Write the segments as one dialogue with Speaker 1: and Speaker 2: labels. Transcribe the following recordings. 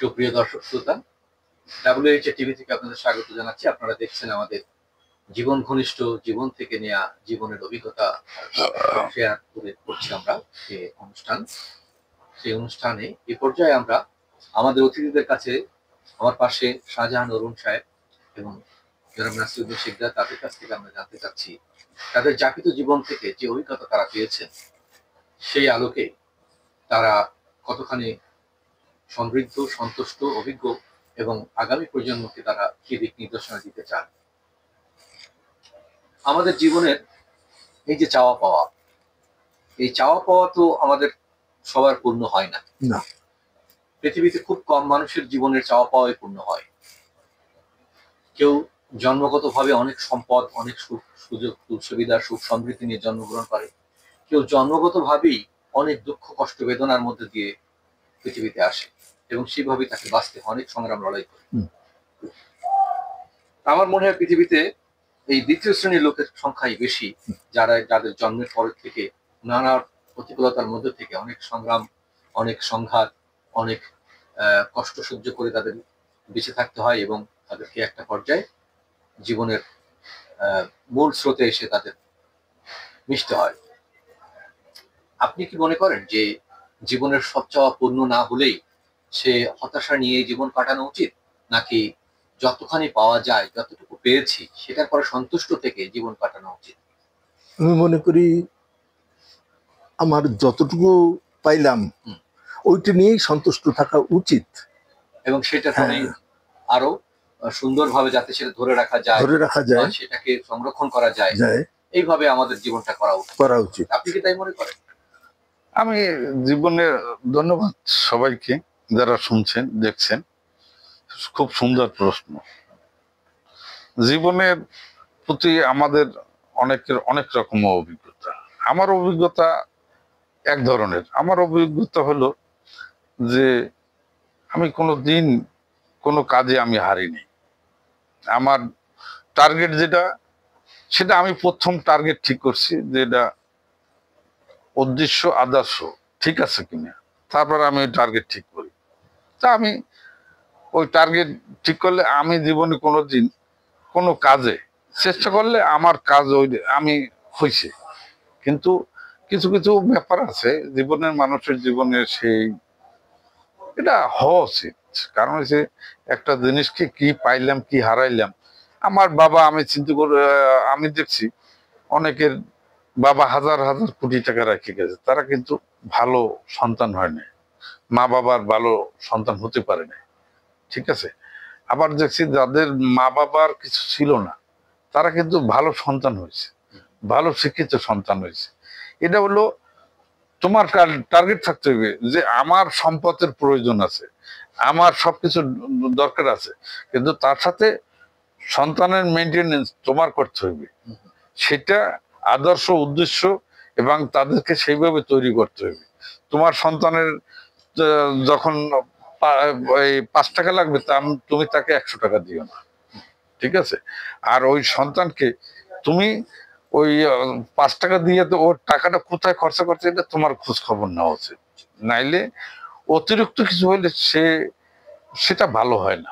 Speaker 1: সুপ্রিয় দর্শক শ্রোতা, ডাব্লিউএইচ টিভি থেকে আপনাদের স্বাগত জানাচ্ছি। আপনারা দেখছেন আমাদের জীবন ঘনিষ্ঠ জীবন থেকে নেয়া জীবনের অভিজ্ঞতা শেয়ার করছি আমরা যে অনুষ্ঠান। সেই অনুষ্ঠানে এই পর্যায়ে আমরা আমাদের অতিথিদের কাছে, আমার পাশে শাহজাহান অরুণ সাহেব এবং জনাব নাসিরউদ্দিন শিকদার, তাদের কাছ থেকে আমরা জানতে চাচ্ছি তাদের যাপিত জীবন থেকে যে অভিজ্ঞতা তারা পেয়েছেন সেই আলোকে তারা কতখানি সমৃদ্ধ, সন্তুষ্ট, অভিজ্ঞ এবং আগামী প্রজন্মকে তারা কি দিক নির্দেশনা দিতে চান। আমাদের জীবনের এই যে চাওয়া পাওয়া, এই চাওয়া পাওয়া তো আমাদের সবার পূর্ণ হয় না। পৃথিবীতে খুব কম মানুষের জীবনের চাওয়া পাওয়াই পূর্ণ হয়। কেউ জন্মগতভাবে অনেক সম্পদ, অনেক সুযোগ সুবিধা, সুখ সমৃদ্ধি নিয়ে জন্মগ্রহণ করে। কেউ জন্মগতভাবেই অনেক দুঃখ, কষ্ট, বেদনার মধ্যে দিয়ে পৃথিবীতে আসে এবং সেভাবেই তাকে বাঁচতে অনেক সংগ্রাম লড়াই করে। আমার মনে হয় পৃথিবীতে এই দ্বিতীয় শ্রেণীর লোকের সংখ্যাই বেশি, যাদের জন্মের পর থেকে নানা প্রতিকূলতার মধ্যে থেকে অনেক সংগ্রাম, অনেক সংঘাত, অনেক কষ্ট সহ্য করে তাদের বেঁচে থাকতে হয় এবং তাদেরকে একটা পর্যায়ে জীবনের মূল স্রোতে এসে তাদের মিশতে হয়। আপনি কি মনে করেন যে জীবনের সব চাওয়া পূর্ণ না হলেই সে হতাশা নিয়ে জীবন কাটানো উচিত, নাকি যতখানি পাওয়া যায়, যতটুকু পেয়েছি সেটার পরে সন্তুষ্ট থেকে জীবন কাটানো উচিত?
Speaker 2: আমি মনে করি আমার যতটুকু পাইলাম ওইটা নিয়েই সন্তুষ্ট থাকা উচিত
Speaker 1: এবং সেটা আরো সুন্দরভাবে যাতে সেটা ধরে রাখা যায়, সেটাকে সংরক্ষণ করা যায়, এইভাবে আমাদের জীবনটা করা উচিত। আপনি কি তাই মনে করেন?
Speaker 3: আমি জীবনে ধন্যবাদ সবাইকে যারা শুনছেন, দেখছেন। খুব সুন্দর প্রশ্ন। জীবনের প্রতি আমাদের অনেকের অনেক রকম অভিজ্ঞতা। আমার অভিজ্ঞতা এক ধরনের। আমার অভিজ্ঞতা হলো যে আমি কোনো দিন কোনো কাজে আমি হারিনি। আমার টার্গেট যেটা, সেটা আমি প্রথম টার্গেট ঠিক করছি যে এটা উদ্দেশ্য আদর্শ ঠিক আছে কিনা, তারপর আমি ওই টার্গেট ঠিক করি। তা আমি ওই টার্গেট ঠিক করলে আমি জীবনে কোনো দিন কোনো কাজে চেষ্টা করলে আমার কাজ ওই আমি হয়েছে। কিন্তু কিছু কিছু ব্যাপার আছে জীবনের, মানুষের জীবনে সেই এটা হওয়া উচিত। কারণ হচ্ছে একটা জিনিসকে কি পাইলাম কি হারাইলাম। আমার বাবা, আমি চিন্তা করে আমি দেখছি অনেকের বাবা হাজার হাজার কোটি টাকা রেখে গেছে, তারা কিন্তু ভালো সন্তান হয় না, মা বাবার ভালো সন্তান হতে পারে না। ঠিক আছে। আবার দেখছি যাদের মা বাবার কিছু ছিল না, তারা কিন্তু ভালো সন্তান হয়েছে, ভালো শিক্ষিত সন্তান হয়েছে। এটা হলো তোমার টার্গেট থাকতে হবে যে আমার সম্পদের প্রয়োজন আছে, আমার সবকিছু দরকার আছে, কিন্তু তার সাথে সন্তানের মেনটেনেন্স তোমার করতে হবে। সেটা আদর্শ, উদ্দেশ্য এবং তাদেরকে সেইভাবে তৈরি করতে হবে। তোমার সন্তানের যখন 5 টাকা লাগবে, তুমি তাকে 100 টাকা দিও না। ঠিক আছে। আর ওই সন্তানকে তুমি ওই 5 টাকা দিয়ে তো ওর টাকাটা কোথায় খরচা করছে এটা তোমার খোঁজ খবর নেওয়া উচিত। নাইলে অতিরিক্ত কিছু হইলে সেটা ভালো হয় না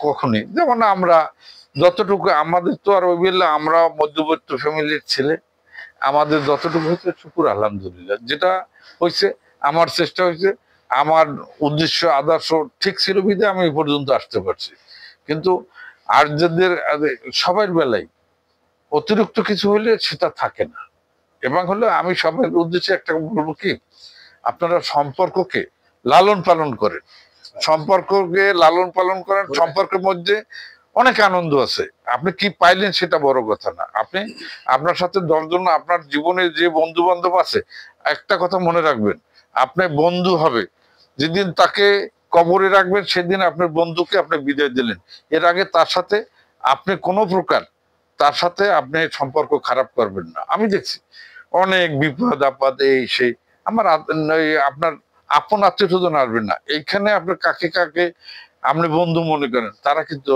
Speaker 3: কখনই। যেমন আমরা যতটুকু, আমাদের তো আর ওই বেলা আমরা মধ্যবিত্ত ফ্যামিলির ছেলে, আমাদের যতটুকু হয়েছে শুকুর আলহামদুলিল্লাহ। যেটা হয়েছে আমার চেষ্টা হয়েছে, আমার উদ্দেশ্য আদর্শ ঠিক ছিল বিধে আমি এই পর্যন্ত আসতে পারছি। কিন্তু আর যাদের সবার বেলায় অতিরিক্ত কিছু হইলে সেটা থাকে না। এবং হলো আমি সবার উদ্দেশ্যে একটা বলবো কি, আপনারা সম্পর্ককে লালন পালন করেন, সম্পর্ককে লালন পালন করেন। সম্পর্কের মধ্যে অনেক আনন্দ আছে। আপনি কি পাইলেন সেটা বড় কথা না। আপনি আপনার সাথে 10 জন আপনার জীবনে যে বন্ধু বান্ধব আছে, একটা কথা মনে রাখবেন, আপনি বন্ধু হবে যেদিন তাকে কবরে রাখবেন, সেদিন আপনার বন্ধুকে আপনি বিদায় দিলেন। এর আগে তার সাথে আপনি কোনো প্রকার তার সাথে আপনি সম্পর্ক খারাপ করবেন না। আমি দেখছি অনেক বিপদ আপদ এই সেই, আমার আপনার আপন আত্মীয় স্বজন আসবেন না, এইখানে আপনার কাকে কাকে আপনি বন্ধু মনে করেন, তারা কিন্তু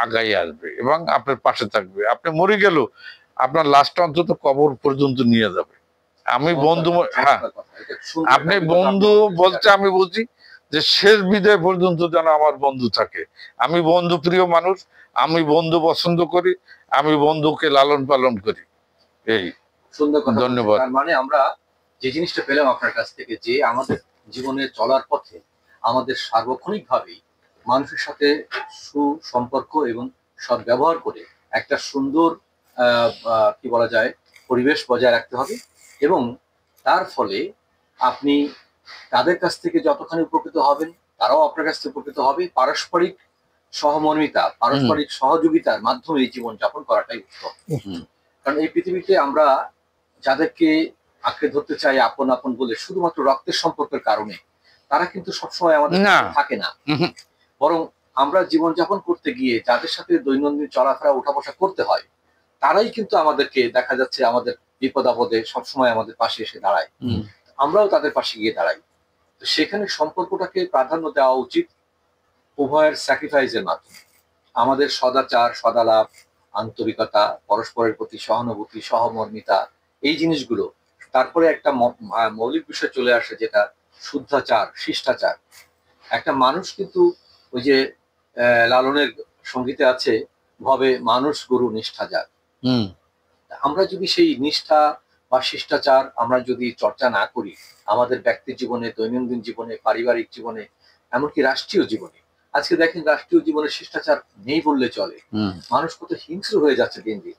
Speaker 3: আগাই আসবে এবং আপনার পাশে থাকবে। আপনি মরে গেল আপনার লাশটা অন্তত কবর পর্যন্ত নিয়ে যাবে। আমি বন্ধু, হ্যাঁ, আপনি বন্ধু বলতে আমি বলছি যে শেষ বিদায় পর্যন্ত যেন আমার বন্ধু থাকে। আমি বন্ধু প্রিয় মানুষ, আমি বন্ধু পছন্দ করি, আমি বন্ধুকে লালন পালন করি। এই
Speaker 1: সুন্দর কথা বলছেন।
Speaker 3: ধন্যবাদ।
Speaker 1: তার মানে আমরা যে জিনিসটা পেলাম আপনার কাছ থেকে, যে আমাদের জীবনে চলার পথে আমাদের সার্বক্ষণিকভাবেই মানুষের সাথে সুসম্পর্ক এবং সদ্ব্যবহার করে একটা সুন্দর কি বলা যায় পরিবেশ বজায় রাখতে হবে, এবং তার ফলে আপনি তাদের কাছ থেকে যতখানি উপকৃত হবেন তারাও আপনার কাছ থেকে উপকৃত হবে। পারস্পরিক সহমর্মিতা, পারস্পরিক সহযোগিতার মাধ্যমে এই জীবন যাপন করাটাই উত্তম। কারণ এই পৃথিবীতে আমরা যাদেরকে আঁকড়ে ধরতে চাই আপন আপন বলে শুধুমাত্র রক্তের সম্পর্কের কারণে, তারা কিন্তু সবসময় আমাদের
Speaker 3: না।
Speaker 1: সাথে থাকে না। বরং আমরা জীবনযাপন করতে গিয়ে যাদের সাথে দৈনন্দিন চলাফেরা উঠা বসা করতে হয়, তারাই কিন্তু আমাদেরকে দেখা যাচ্ছে আমাদের বিপদ আপদে সবসময় আমাদের পাশে এসে দাঁড়ায়, আমরাও তাদের পাশে গিয়ে দাঁড়াই। তো সেখানে সম্পর্কটাকে প্রাধান্য দেওয়া উচিত উভয়ের স্যাক্রিফাইসের মাধ্যমে। আমাদের সদাচার, সদালাপ, আন্তরিকতা, পরস্পরের প্রতি সহানুভূতি, সহমর্মিতা, এই জিনিসগুলো। তারপরে একটা মৌলিক বিষয় চলে আসে যেটা শুদ্ধাচার, শিষ্টাচার। একটা মানুষ কিন্তু ওই যে লালনের সঙ্গীতে আছে, ভবে মানুষ গুরু নিষ্ঠা যার। আমরা যদি সেই নিষ্ঠা বা শিষ্টাচার আমরা যদি চর্চা না করি আমাদের ব্যক্তি জীবনে, দৈনন্দিন জীবনে, পারিবারিক জীবনে, এমনকি রাষ্ট্রীয় জীবনে, আজকে দেখেন রাষ্ট্রীয় জীবনে শিষ্টাচার নেই বললে চলে। মানুষ কত হিংস্র হয়ে যাচ্ছে দিন দিন,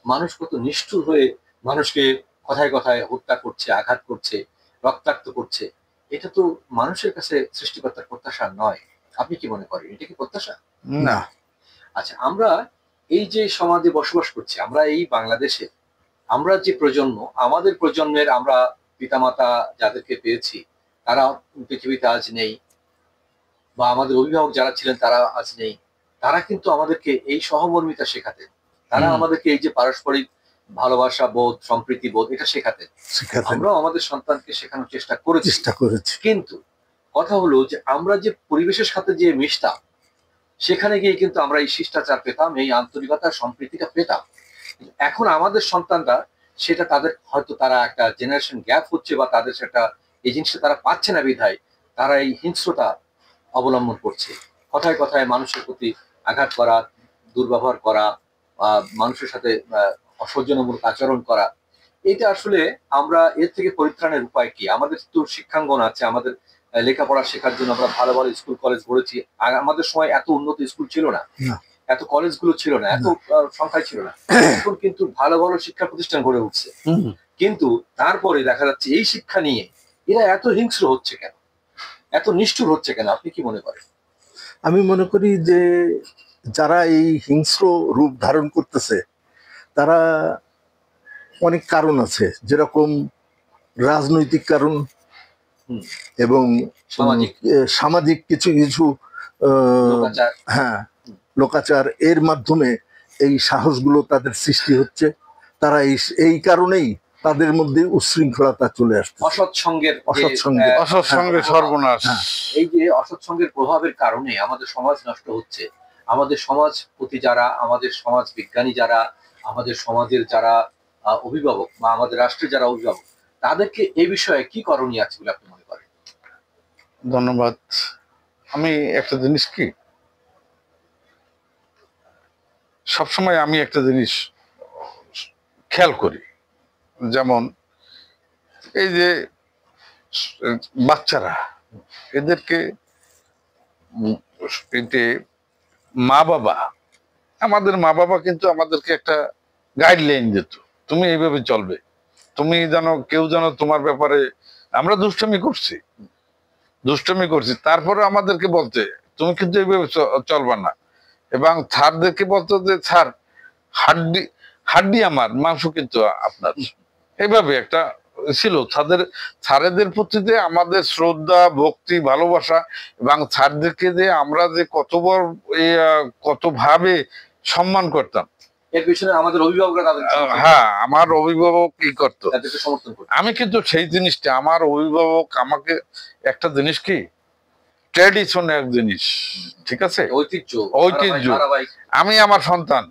Speaker 1: মানুষ কত নিষ্ঠুর হয়ে মানুষকে কথায় কথায় হত্যা করছে, আঘাত করছে, রক্তাক্ত করছে। এটা তো মানুষের কাছে সৃষ্টিকর্তার প্রত্যাশা নয়। আপনি কি মনে করেন, এটা কি প্রত্যাশা?
Speaker 3: না।
Speaker 1: আচ্ছা, আমরা এই যে সমাজে বসবাস করছি, আমরা এই বাংলাদেশে, আমরা যে প্রজন্ম, আমাদের প্রজন্মের আমরা পিতামাতা যাদেরকে পেয়েছি তারা পৃথিবীতে আজ নেই, বা আমাদের অভিভাবক যারা ছিলেন তারা আজ নেই। তারা কিন্তু আমাদেরকে এই সহমর্মিতা শেখাতেন, তারা আমাদেরকে এই যে পারস্পরিক ভালোবাসা বোধ, সম্প্রীতি বোধ, এটা শেখাতেন। আমরাও আমাদের সন্তানকে শেখানোর চেষ্টা করেছি। কিন্তু কথা হলো যে আমরা যে পরিবেশের সাথে যে মিশতাম, সেখানে গিয়ে কিন্তু আমরা এই শিষ্টাচার পেতাম, এই আন্তরিকতা, সম্প্রীতিটা পেতাম। এখন আমাদের সন্তানরা সেটা, তাদের হয়তো তারা একটা জেনারেশন গ্যাপ হচ্ছে, বা তাদের সেটা এই জিনিসটা তারা পাচ্ছে না বিধায় তারা এই হিংস্রতা অবলম্বন করছে। কথায় কথায় মানুষের প্রতি আঘাত করা, দুর্ব্যবহার করা, মানুষের সাথে অসৌজন্যমূলক আচরণ করা। এটা আসলে আমরা এর থেকে পরিত্রাণের উপায় কি? আমাদের তো শিক্ষাঙ্গন আছে, আমাদের লেখাপড়া শেখার জন্য আমরা ভালো ভালো স্কুল কলেজ পড়েছি। আর আমাদের সময় এত উন্নত স্কুল ছিল না, এত কলেজগুলো ছিল না, এত সংখ্যায় ছিল না। এখন কিন্তু ভালো ভালো শিক্ষা প্রতিষ্ঠান গড়ে উঠছে, কিন্তু তারপরে দেখা যাচ্ছে এই শিক্ষা নিয়ে এরা এত হিংস্র হচ্ছে কেন, এত নিষ্ঠুর হচ্ছে কেন? আপনি কি মনে করেন?
Speaker 2: আমি মনে করি যে যারা এই হিংস্র রূপ ধারণ করতেছে তারা অনেক কারণ আছে, যেরকম রাজনৈতিক কারণ এবং সামাজিক কিছু কিছু হ্যাঁ লোকাচার, এর মাধ্যমে এই সাহসগুলো তাদের সৃষ্টি হচ্ছে। তারা এই কারণেই তাদের মধ্যে উচ্ছৃঙ্খলতা চলে আসছে।
Speaker 3: অসৎসঙ্গে সর্বনাশ।
Speaker 1: এই যে অসৎসঙ্গের প্রভাবের কারণে আমাদের সমাজ নষ্ট হচ্ছে। আমাদের সমাজ প্রতি যারা, আমাদের সমাজ বিজ্ঞানী যারা, আমাদের সমাজের যারা অভিভাবক বা আমাদের রাষ্ট্রের যারা অভিভাবক, তাদেরকে এই বিষয়ে কি করণীয় আছে বলে আপনি মনে করেন?
Speaker 3: ধন্যবাদ। আমি একটা জিনিস কি, সবসময় আমি একটা জিনিস খেয়াল করি, যেমন এই যে বাচ্চারা, এদেরকে আমাদের মা বাবা কিন্তু আমাদেরকে একটা গাইডলাইন দিত, তুমি এইভাবে চলবে, তুমি জানো, কেউ জানো তোমার ব্যাপারে আমরা দুষ্টমি করছি, তারপরে আমাদেরকে বলতে তুমি কিন্তু এইভাবে চলবা না। এবং স্যারদেরকে বলতো যে স্যার, হাড্ডি আমার, মাংস কিন্তু আপনার। এইভাবে একটা ছিল স্যারেদের প্রতি যে আমাদের শ্রদ্ধা, ভক্তি, ভালোবাসা, এবং স্যারদেরকে যে আমরা যে কতভাবে সম্মান করতাম।
Speaker 1: এর পিছনে আমাদের অভিভাবকরা,
Speaker 3: হ্যাঁ, আমার অভিভাবক কি করতো,
Speaker 1: সমর্থন করতো।
Speaker 3: আমি কিন্তু সেই জিনিসটা, আমার অভিভাবক আমাকে একটা জিনিস কি, ট্র্যাডিশন এক জিনিস, ঠিক আছে, ঐতিহ্য। আমি আমার সন্তান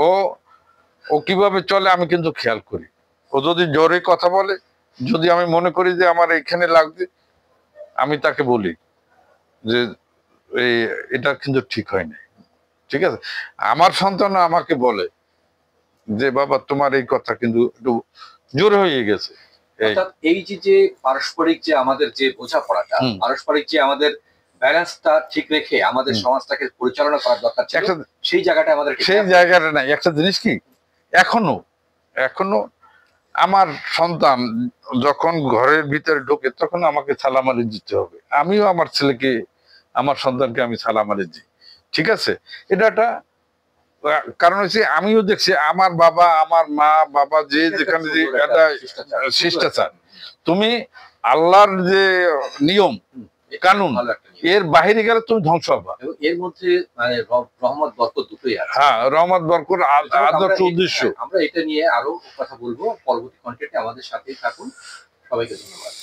Speaker 3: ও কিভাবে চলে আমি কিন্তু খেয়াল করি। ও যদি জোরে কথা বলে, যদি আমি মনে করি যে আমার এখানে লাগবে, আমি তাকে বলি যে এটা কিন্তু ঠিক হয় না, ঠিক আছে। আমার সন্তান আমাকে বলে যে বাবা তোমার এই কথা কিন্তু একটু জোর হয়ে গেছে।
Speaker 1: অর্থাৎ এই যে পারস্পরিক যে আমাদের যে বোঝাপড়াটা, পারস্পরিক যে আমাদের ব্যালেন্সটা ঠিক রেখে আমাদের সমাজটাকে পরিচালনা করার দরকার ছিল,
Speaker 3: একটা
Speaker 1: সেই জায়গাটা আমাদের
Speaker 3: সেই জায়গাটা নাই। একটা জিনিস কি, এখনো এখনো আমার সন্তান যখন ঘরের ভিতরে ঢোকে তখন আমাকে সালাম আলী দিতে হবে, আমিও আমার ছেলেকে আমার সন্তানকে আমি সালাম আলী দিই, ঠিক আছে। এটা একটা কারণ হচ্ছে আমিও দেখছি আমার বাবা আমার মা বাবা যে যেখানে যে একটা শিষ্টাচার, তুমি আল্লাহর যে নিয়ম কানুন এর বাহিরে গেলে তুমি ধ্বংস হবা।
Speaker 1: এর মধ্যে মানে রহমত বরকত দুটোই আছে।
Speaker 3: হ্যাঁ, রহমত বরকত আদর্শ উদ্দেশ্য।
Speaker 1: আমরা এটা নিয়ে আরো কথা বলবো পরবর্তী কন্টেন্টে, আমাদের সাথেই থাকুন। সবাইকে ধন্যবাদ।